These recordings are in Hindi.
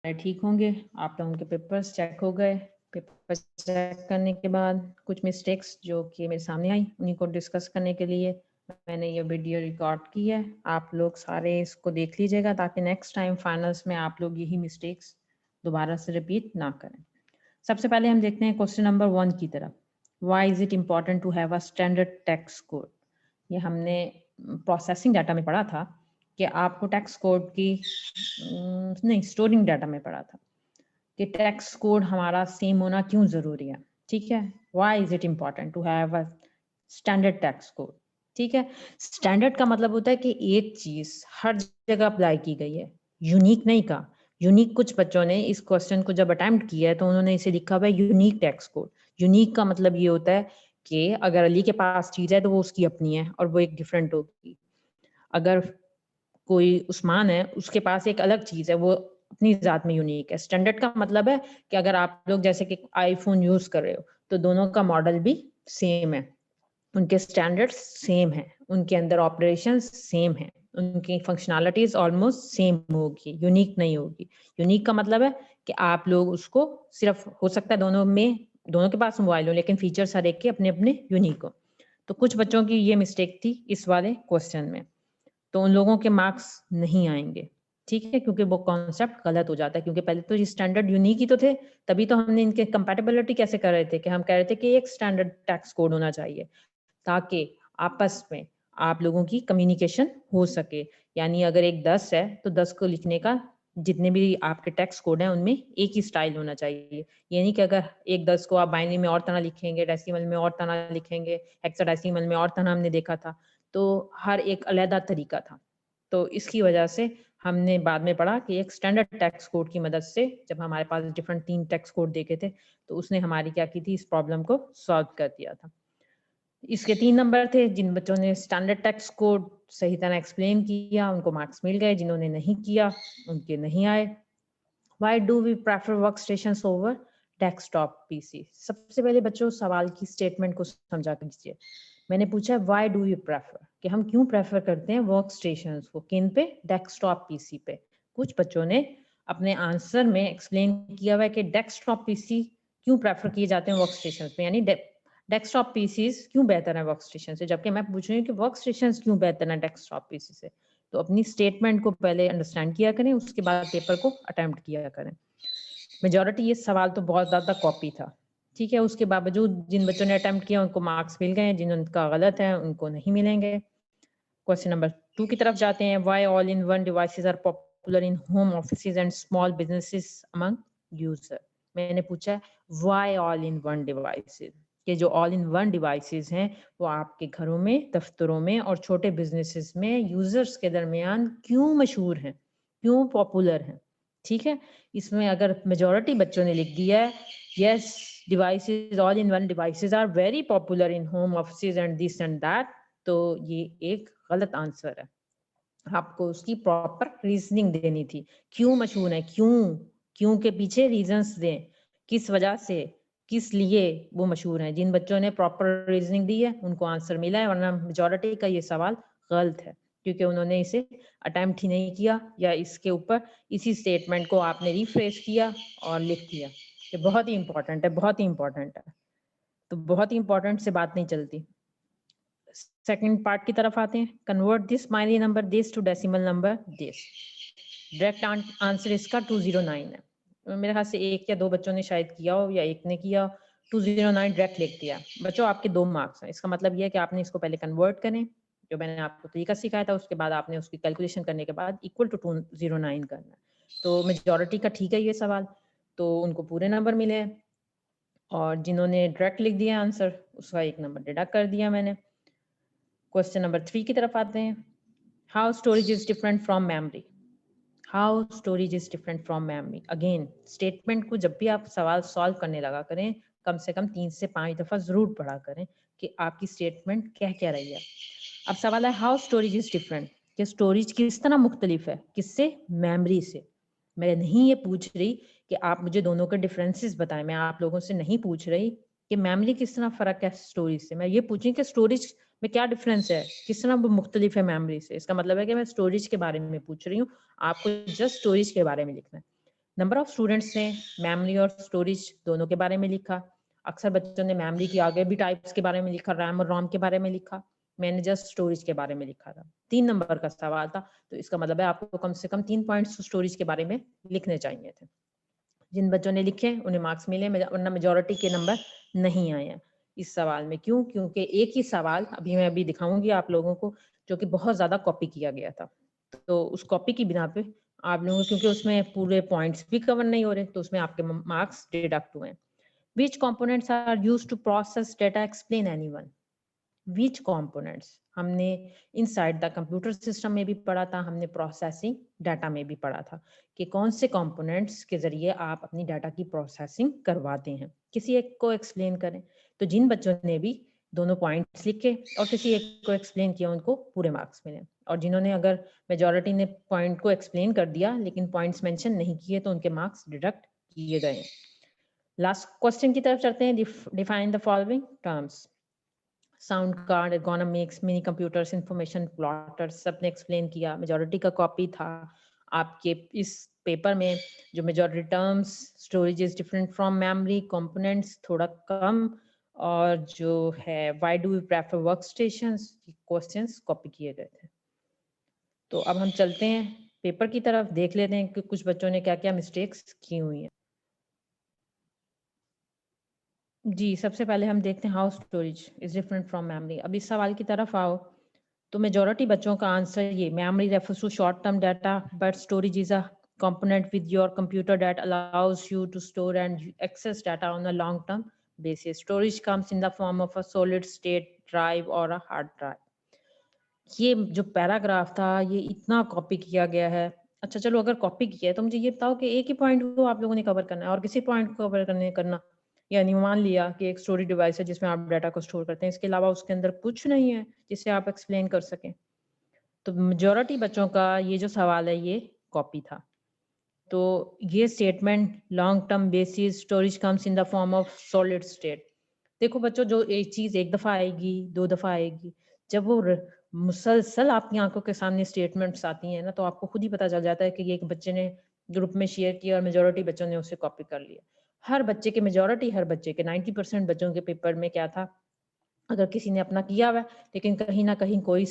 ठीक होंगे। आप लोगों के पेपर्स चेक हो गए। पेपर्स चेक करने के बाद कुछ मिस्टेक्स जो कि मेरे सामने आई उन्हीं को डिस्कस करने के लिए मैंने ये वीडियो रिकॉर्ड की है। आप लोग सारे इसको देख लीजिएगा ताकि नेक्स्ट टाइम फाइनल्स में आप लोग यही मिस्टेक्स दोबारा से रिपीट ना करें। सबसे पहले हम देखते हैं क्वेश्चन नंबर 1 की तरफ। Why is it important to have a standard tax code? ये हमने प्रोसेसिंग डाटा में पढ़ा था कि आपको टैक्स कोड की नहीं, स्टोरिंग डाटा में पढ़ा था कि टैक्स कोड हमारा सेम होना क्यों जरूरी है। ठीक है, why is it important to have a standard tax code. ठीक है, स्टैंडर्ड का मतलब होता है कि एक चीज हर जगह अप्लाई की गई है, यूनिक नहीं का। यूनिक कुछ बच्चों ने इस क्वेश्चन को जब अटेम्प्ट किया है तो उन्होंने इसे लिखा हुआ है यूनिक टैक्स कोड। यूनिक का मतलब ये होता है कि अगर अली के पास चीज है तो वो उसकी अपनी है और वो एक डिफरेंट होगी। अगर कोई उस्मान है उसके पास एक अलग चीज है, वो अपनी जात में यूनिक है। स्टैंडर्ड का मतलब है कि अगर आप लोग जैसे कि आईफोन यूज कर रहे हो तो दोनों का मॉडल भी सेम है, उनके स्टैंडर्ड्स सेम है, उनके अंदर ऑपरेशंस सेम है, उनकी फंक्शनैलिटीज ऑलमोस्ट सेम होगी, यूनिक नहीं होगी। यूनिक का मतलब है कि आप लोग उसको सिर्फ, हो सकता है दोनों के पास मोबाइल हो लेकिन फीचर्स हर एक के अपने अपने यूनिक हो। तो कुछ बच्चों की ये मिस्टेक थी इस वाले क्वेश्चन में, तो उन लोगों के मार्क्स नहीं आएंगे। ठीक है, क्योंकि वो कॉन्सेप्ट गलत हो जाता है। क्योंकि पहले तो ये स्टैंडर्ड यूनिक ही तो थे, तभी तो हमने इनके कंपैटिबिलिटी कैसे कर रहे थे कि हम कह रहे थे कि एक स्टैंडर्ड टैक्स कोड होना चाहिए ताकि आपस में आप लोगों की कम्युनिकेशन हो सके। यानी अगर एक 10 है तो 10 को लिखने का जितने भी आपके टैक्स कोड हैं उनमें एक ही स्टाइल होना चाहिए। ये नहीं कि अगर एक 10 को आप बाइनरी में और तरह लिखेंगे, डेसिमल में और तरह लिखेंगे, हेक्साडेसिमल में और तरह हमने देखा था, तो हर एक अलग तरीका था। तो इसकी वजह से हमने बाद में पढ़ा कि एक स्टैंडर्ड टैक्स कोड की मदद से, जब हमारे पास डिफरेंट 3 टैक्स कोड देखे थे तो उसने हमारी क्या की थी, इस प्रॉब्लम को सॉल्व कर दिया था। इसके 3 नंबर थे। जिन बच्चों ने स्टैंडर्ड टैक्स कोड सही तरह एक्सप्लेन किया उनको मार्क्स मिल गए, जिन्होंने नहीं किया उनके नहीं आए। Why do we prefer work station over desktop PC? सबसे पहले बच्चों सवाल की स्टेटमेंट को समझा कीजिए। मैंने पूछा है व्हाई डू यू प्रेफर, कि हम क्यों प्रेफर करते हैं वर्क स्टेशन को, किन पे, डेस्कटॉप पीसी पे। कुछ बच्चों ने अपने आंसर में एक्सप्लेन किया हुआ है कि डेस्कटॉप पीसी क्यों प्रेफर किए जाते हैं वर्क स्टेशन पे, यानी डेस्कटॉप पीसीज क्यों बेहतर है वर्क स्टेशन से, जबकि मैं पूछ रही हूँ कि वर्क स्टेशन क्यों बेहतर है डेस्कटॉप पीसी से। तो अपनी स्टेटमेंट को पहले अंडरस्टैंड किया करें, उसके बाद पेपर को अटेम्प्ट किया करें। मेजॉरिटी ये सवाल तो बहुत ज्यादा कॉपी था। ठीक है, उसके बावजूद जिन बच्चों ने अटेम्प्ट किया उनको मार्क्स मिल गए, जिनका गलत है उनको नहीं मिलेंगे। क्वेश्चन नंबर 2 की तरफ जाते हैं। Why all in one devices are popular in home offices and small businesses among user? मैंने पूछा है why all in one devices, कि जो ऑल इन वन डिवाइसेस हैं वो आपके घरों में, दफ्तरों में और छोटे बिजनेसेस में यूजर्स के दरमियान क्यों मशहूर हैं, क्यों पॉपुलर हैं। ठीक है, इसमें अगर मेजॉरिटी बच्चों ने लिख दिया है yes devices, all in one devices are very popular in home offices and this and that, तो ये एक गलत आंसर है। आपको उसकी प्रॉपर रीजनिंग देनी थी, क्यों मशहूर है, क्यों के पीछे रीजंस दें, किस वजह से, किस लिए वो मशहूर हैं। जिन बच्चों ने प्रॉपर रीजनिंग दी है उनको आंसर मिला है, वरना मेजॉरिटी का ये सवाल गलत है क्योंकि उन्होंने इसे अटेम्प्ट ही नहीं किया, या इसके ऊपर इसी स्टेटमेंट को आपने रिफ्रेश किया और लिख दिया। ये बहुत ही इंपॉर्टेंट है, बहुत ही इंपॉर्टेंट है। तो बहुत ही इंपॉर्टेंट से बात नहीं चलती। सेकंड पार्ट की तरफ आते हैं। Convert this binary number this to decimal number this. Direct answer इसका 209 है। मेरे ख्याल से एक या दो बच्चों ने शायद किया हो, या एक ने किया। 209 डायरेक्ट लिख दिया। बच्चों आपके 2 मार्क्स हैं। इसका मतलब यह है कि आपने इसको पहले कन्वर्ट करें, जो मैंने आपको तरीका सिखाया था, उसके बाद आपने उसकी कैलकुलेशन करने के बाद इक्वल टू 209 करना है। तो मेजॉरिटी का ठीक है ये सवाल, तो उनको पूरे नंबर मिले हैं। और जिन्होंने डायरेक्ट लिख दिया आंसर उसका 1 नंबर डिडक्ट कर दिया मैंने। क्वेश्चन नंबर 3 की तरफ आते हैं। How storage is different from memory? How storage is different from memory? Again statement को जब भी आप सवाल सॉल्व करने लगा करें, कम से कम 3 से 5 दफा जरूर पढ़ा करें कि आपकी स्टेटमेंट क्या क्या रही है। अब सवाल है हाउ स्टोरेज इज डिफरेंट, कि स्टोरेज किस तरह मुख्तलिफ है, किससे, मेमोरी से। मैं नहीं ये पूछ रही कि आप मुझे दोनों के डिफरेंसेस बताएं, मैं आप लोगों से नहीं पूछ रही कि मेमोरी किस तरह फर्क है स्टोरेज से। मैं ये पूछ रही कि स्टोरेज में क्या डिफरेंस है, किस तरह वो मुख्तलिफ है मेमोरी से। इसका मतलब है कि मैं स्टोरेज के बारे में पूछ रही हूँ, आपको जस्ट स्टोरेज के बारे में लिखना है। नंबर ऑफ स्टूडेंट्स ने मेमोरी और स्टोरेज दोनों के बारे में लिखा। अक्सर बच्चों ने मेमोरी की आगे भी टाइप्स के बारे में लिखा, रैम और रोम के बारे में लिखा। मैंने जस्ट स्टोरेज के बारे में लिखा था। 3 नंबर का सवाल था, तो इसका मतलब है आपको कम से कम 3 पॉइंट्स स्टोरेज के बारे में लिखने चाहिए थे। जिन बच्चों ने लिखे उन्हें मार्क्स मिले, वरना मेजॉरिटी के नंबर नहीं आए हैं इस सवाल में। क्यों? क्योंकि एक ही सवाल मैं दिखाऊंगी आप लोगों को, जो कि बहुत ज्यादा कॉपी किया गया था। तो उस कॉपी की बिना पे आप लोगों, क्योंकि उसमें पूरे पॉइंट्स भी कवर नहीं हो रहे, तो उसमें आपके मार्क्स डिडक्ट हुए। Which components are used to process data? Explain anyone. Which components? हमने इनसाइड द कंप्यूटर सिस्टम में भी पढ़ा था, हमने प्रोसेसिंग डाटा में भी पढ़ा था कि कौन से कंपोनेंट्स के जरिए आप अपनी डाटा की प्रोसेसिंग करवाते हैं। किसी एक को एक्सप्लेन करें। तो जिन बच्चों ने भी दोनों पॉइंट्स लिखे और किसी एक को एक्सप्लेन किया, उनको पूरे मार्क्स मिले। और जिन्होंने, अगर मेजॉरिटी ने पॉइंट को एक्सप्लेन कर दिया लेकिन पॉइंट्स मेंशन नहीं किए, तो उनके मार्क्स डिडक्ट किए गए। लास्ट क्वेश्चन की तरफ चलते हैं। Define the following terms. Sound card, ergonomics, mini computers, information plotters, सबने एक्सप्लेन किया। मेजॉरिटी का कॉपी था आपके इस पेपर में। जो majority terms, storage is different from memory, components थोड़ा कम, और जो है why do we prefer work stations, questions copy किए गए थे। तो अब हम चलते हैं पेपर की तरफ, देख लेते हैं कि कुछ बच्चों ने क्या क्या मिस्टेक्स की हुई हैं। जी, सबसे पहले हम देखते हैं how storage is different from memory. अब इस सवाल की तरफ आओ, तो मेजॉरिटी बच्चों का आंसर ये, memory refers to short term data but storage is a component with your computer that allows you to store and access data on a long term basis. Storage comes in the form of a solid state drive or a hard drive. ये जो पैराग्राफ था, ये इतना कॉपी किया गया है। अच्छा चलो, अगर कॉपी किया है तो मुझे ये बताओ कि एक ही पॉइंट को आप लोगों ने कवर करना है और किसी पॉइंट को कवर करना, यानी मान लिया कि एक स्टोरेज डिवाइस है जिसमें आप डाटा को स्टोर करते हैं, इसके अलावा उसके अंदर कुछ नहीं है जिसे आप एक्सप्लेन कर सकें। तो मेजॉरिटी बच्चों का ये जो सवाल है ये कॉपी था। तो ये statement, long term basis storage comes in the form of solid state. देखो बच्चों, जो एक चीज एक दफा आएगी, दो दफा आएगी, जब वो मुसलसल आपकी आंखों के सामने स्टेटमेंट्स आती हैं ना, तो आपको खुद ही पता चल जाता है कि ये एक बच्चे ने ग्रुप में शेयर किया और मेजोरिटी बच्चों ने उसे कॉपी कर लिया। हर बच्चे के 90% बच्चों के पेपर में क्या था, अगर किसी ने अपना किया हुआ है, लेकिन कहीं ना कहीं कोई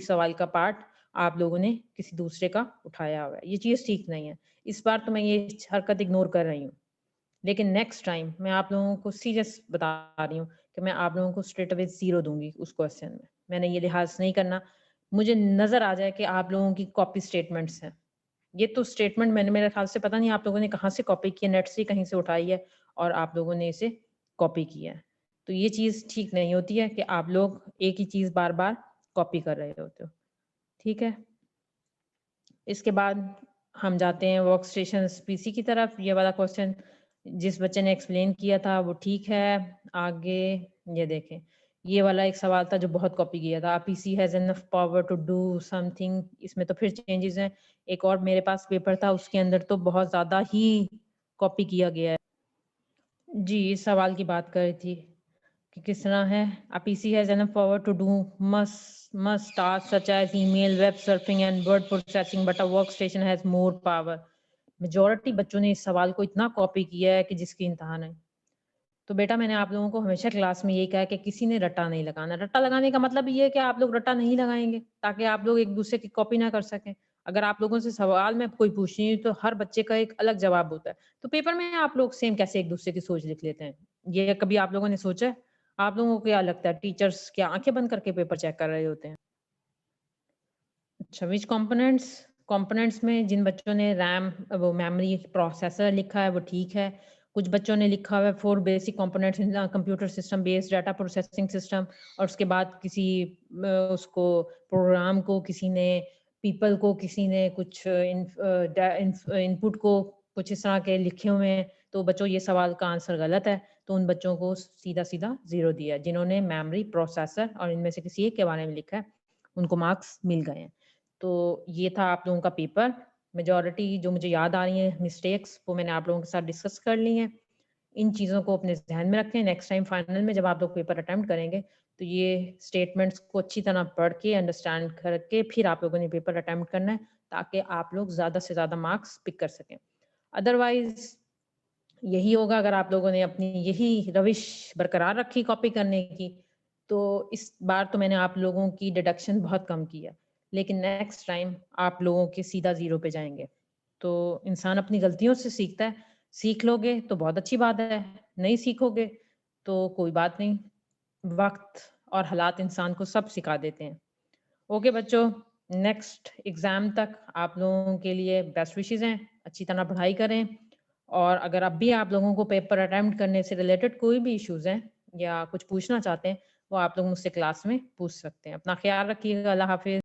सवाल का पार्ट आप लोगों ने किसी दूसरे का उठाया हुआ है। ये चीज ठीक नहीं है। इस बार तो मैं ये हरकत इग्नोर कर रही हूँ, लेकिन नेक्स्ट टाइम मैं आप लोगों को सीरियस बता रही हूँ कि मैं आप लोगों को स्ट्रेट अवे 0 दूंगी उस क्वेश्चन में। मैंने ये लिहाज नहीं करना, मुझे नजर आ जाए कि आप लोगों की कॉपी स्टेटमेंट्स हैं। ये तो स्टेटमेंट मैंने, मेरे ख्याल से पता नहीं आप लोगों ने कहाँ से कॉपी की है, नेट से कहीं से उठाई है और आप लोगों ने इसे कॉपी किया है। तो ये चीज ठीक नहीं होती है कि आप लोग एक ही चीज बार बार कॉपी कर रहे होते हो। ठीक है, इसके बाद हम जाते हैं वर्क स्टेशन पीसी की तरफ। ये वाला क्वेश्चन जिस बच्चे ने एक्सप्लेन किया था वो ठीक है। आगे ये देखें, ये वाला एक सवाल था जो बहुत कॉपी किया था। PC has enough power to do something, इसमें तो फिर चेंजेस हैं। एक और मेरे पास पेपर था, उसके अंदर तो बहुत ज्यादा ही कॉपी किया गया है। जी, इस सवाल की बात कर रही थी कि किस तरह है। A PC has enough power to do must tasks such as email, web surfing and word processing, but a workstation has more power. Majority बच्चों ने इस सवाल को इतना कॉपी किया है कि जिसकी इंतहा नहीं। तो बेटा, मैंने आप लोगों को हमेशा क्लास में यही कहा है कि किसी ने रट्टा नहीं लगाना। रट्टा लगाने का मतलब ये है कि आप लोग रट्टा नहीं लगाएंगे ताकि आप लोग एक दूसरे की कॉपी ना कर सकें। अगर आप लोगों से सवाल में कोई पूछ रही हूँ तो हर बच्चे का एक अलग जवाब होता है, तो पेपर में आप लोग सेम कैसे एक दूसरे की सोच लिख लेते हैं? ये कभी आप लोगों ने सोचा है? आप लोगों को क्या लगता है, टीचर्स क्या आंखें बंद करके पेपर चेक कर रहे होते हैं? अच्छा, विच कंपोनेंट्स, कंपोनेंट्स में जिन बच्चों ने रैम, वो मेमोरी, प्रोसेसर लिखा है वो ठीक है। कुछ बच्चों ने लिखा हुआ है 4 basic components in computer system based data processing system, और उसके बाद किसी उसको प्रोग्राम को किसी ने, पीपल को किसी ने कुछ इनपुट को कुछ इस तरह के लिखे हुए हैं। तो बच्चों, ये सवाल का आंसर गलत है, तो उन बच्चों को सीधा सीधा 0 दिया। जिन्होंने मेमोरी, प्रोसेसर और इनमें से किसी एक के बारे में लिखा है, उनको मार्क्स मिल गए हैं। तो ये था आप लोगों का पेपर। मेजॉरिटी जो मुझे याद आ रही है मिस्टेक्स, वो मैंने आप लोगों के साथ डिस्कस कर ली हैं। इन चीज़ों को अपने ध्यान में रखें। नेक्स्ट टाइम फाइनल में जब आप लोग पेपर अटेम्प्ट करेंगे, तो ये स्टेटमेंट्स को अच्छी तरह पढ़ के, अंडरस्टैंड करके फिर आप लोगों ने पेपर अटेम्प्ट करना है, ताकि आप लोग ज़्यादा से ज़्यादा मार्क्स पिक कर सकें। अदरवाइज़ यही होगा अगर आप लोगों ने अपनी यही रविश बरकरार रखी कॉपी करने की, तो इस बार तो मैंने आप लोगों की डिडक्शन बहुत कम की है। लेकिन नेक्स्ट टाइम आप लोगों के सीधा ज़ीरो पे जाएँगे। तो इंसान अपनी गलतियों से सीखता है, सीख लोगे तो बहुत अच्छी बात है, नहीं सीखोगे तो कोई बात नहीं। वक़्त और हालात इंसान को सब सिखा देते हैं। ओके बच्चों, नेक्स्ट एग्ज़ाम तक आप लोगों के लिए बेस्ट विशेज़ हैं, अच्छी तरह पढ़ाई करें और अगर अब भी आप लोगों को पेपर अटेम्प्ट करने से रिलेटेड कोई भी इश्यूज़ हैं या कुछ पूछना चाहते हैं, वो आप लोग मुझसे क्लास में पूछ सकते हैं। अपना ख़्याल रखिएगा, अल्लाह हाफ़िज़।